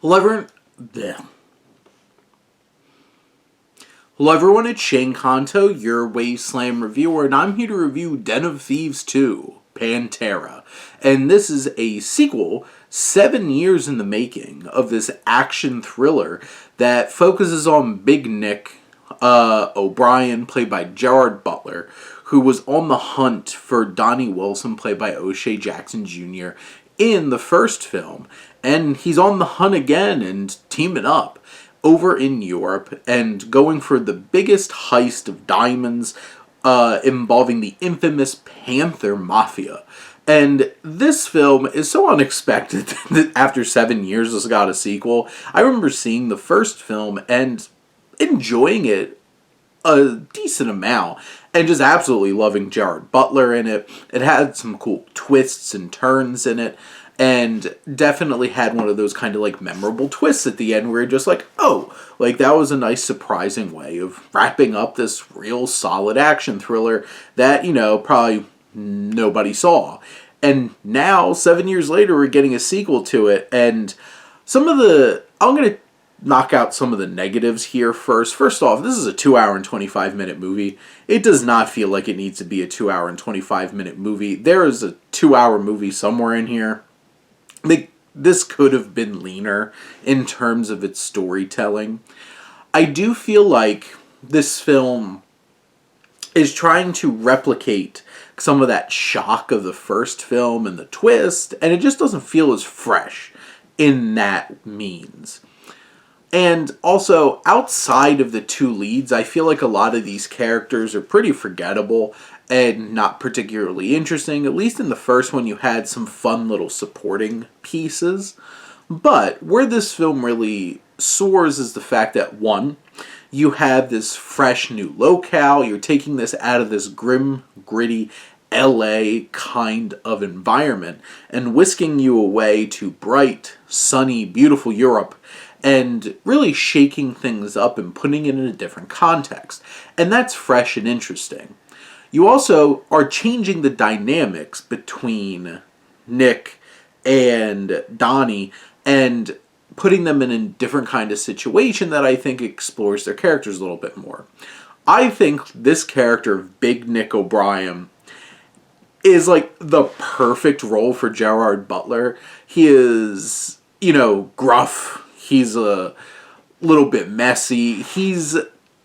Hello everyone, bleh. Hello everyone, it's Shane Kanto, your Wasteland reviewer, and I'm here to review Den of Thieves 2, Pantera. And this is a sequel, 7 years in the making, of this action thriller that focuses on Big Nick O'Brien, played by Gerard Butler, who was on the hunt for Donnie Wilson, played by O'Shea Jackson Jr., in the first film. And he's on the hunt again and teaming up over in Europe and going for the biggest heist of diamonds involving the infamous Panther mafia. And this film is so unexpected that after 7 years it's got a sequel. I remember seeing the first film and enjoying it a decent amount and just absolutely loving Gerard Butler in it. It had some cool twists and turns in it, and definitely had one of those kind of like memorable twists at the end where you're just like, oh, like that was a nice surprising way of wrapping up this real solid action thriller that, you know, probably nobody saw. And now, 7 years later, we're getting a sequel to it, and I'm going to knock out some of the negatives here first. First off, this is a 2 hour and 25 minute movie. It does not feel like it needs to be a 2 hour and 25 minute movie. There is a 2 hour movie somewhere in here. This could have been leaner in terms of its storytelling. I do feel like this film is trying to replicate some of that shock of the first film and the twist, and it just doesn't feel as fresh in that means. And also, outside of the two leads, I feel like a lot of these characters are pretty forgettable and not particularly interesting. At least in the first one, you had some fun little supporting pieces. But where this film really soars is the fact that, one, you have this fresh new locale. You're taking this out of this grim, gritty LA kind of environment and whisking you away to bright, sunny, beautiful Europe, and really shaking things up and putting it in a different context. And that's fresh and interesting. You also are changing the dynamics between Nick and Donnie and putting them in a different kind of situation that I think explores their characters a little bit more. I think this character of Big Nick O'Brien is like the perfect role for Gerard Butler. He is, gruff. He's a little bit messy. He's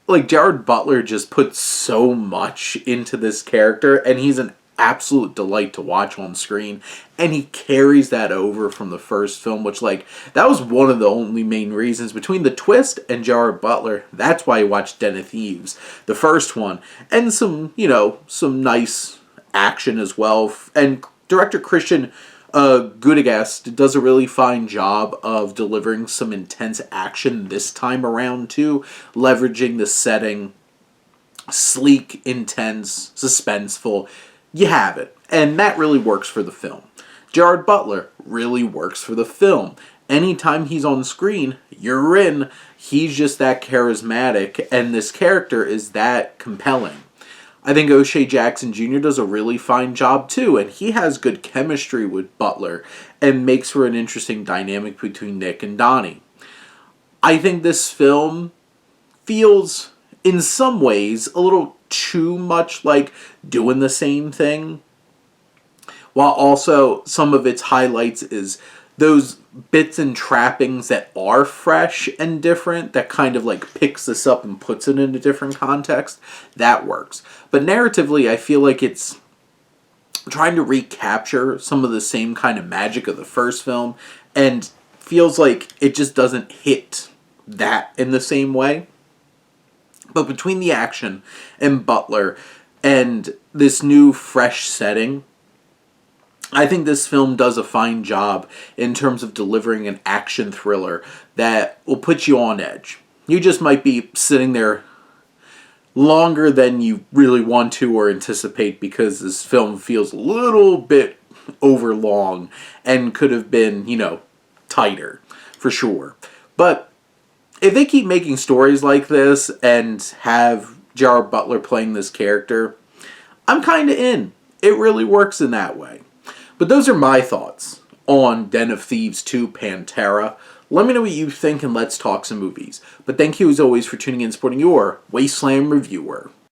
like, Gerard Butler just puts so much into this character, and he's an absolute delight to watch on screen. And he carries that over from the first film, which, like, that was one of the only main reasons between the twist and Gerard Butler. That's why I watched Den of Thieves, the first one, and some nice action as well. And director Christian Gudegast does a really fine job of delivering some intense action this time around too, leveraging the setting, sleek, intense, suspenseful. You have it, and that really works for the film. Gerard Butler really works for the film. Anytime he's on screen, you're in. He's just that charismatic, and this character is that compelling. I think O'Shea Jackson Jr. does a really fine job too, and he has good chemistry with Butler and makes for an interesting dynamic between Nick and Donnie. I think this film feels, in some ways, a little too much like doing the same thing, while also some of its highlights is those bits and trappings that are fresh and different, that kind of like picks this up and puts it in a different context. That works. But narratively, I feel like it's trying to recapture some of the same kind of magic of the first film, and feels like it just doesn't hit that in the same way. But between the action and Butler and this new fresh setting, I think this film does a fine job in terms of delivering an action thriller that will put you on edge. You just might be sitting there longer than you really want to or anticipate because this film feels a little bit overlong and could have been, tighter, for sure. But if they keep making stories like this and have Gerard Butler playing this character, I'm kind of in. It really works in that way. But those are my thoughts on Den of Thieves 2 Pantera. Let me know what you think and let's talk some movies. But thank you as always for tuning in and supporting your Wasteland Reviewer.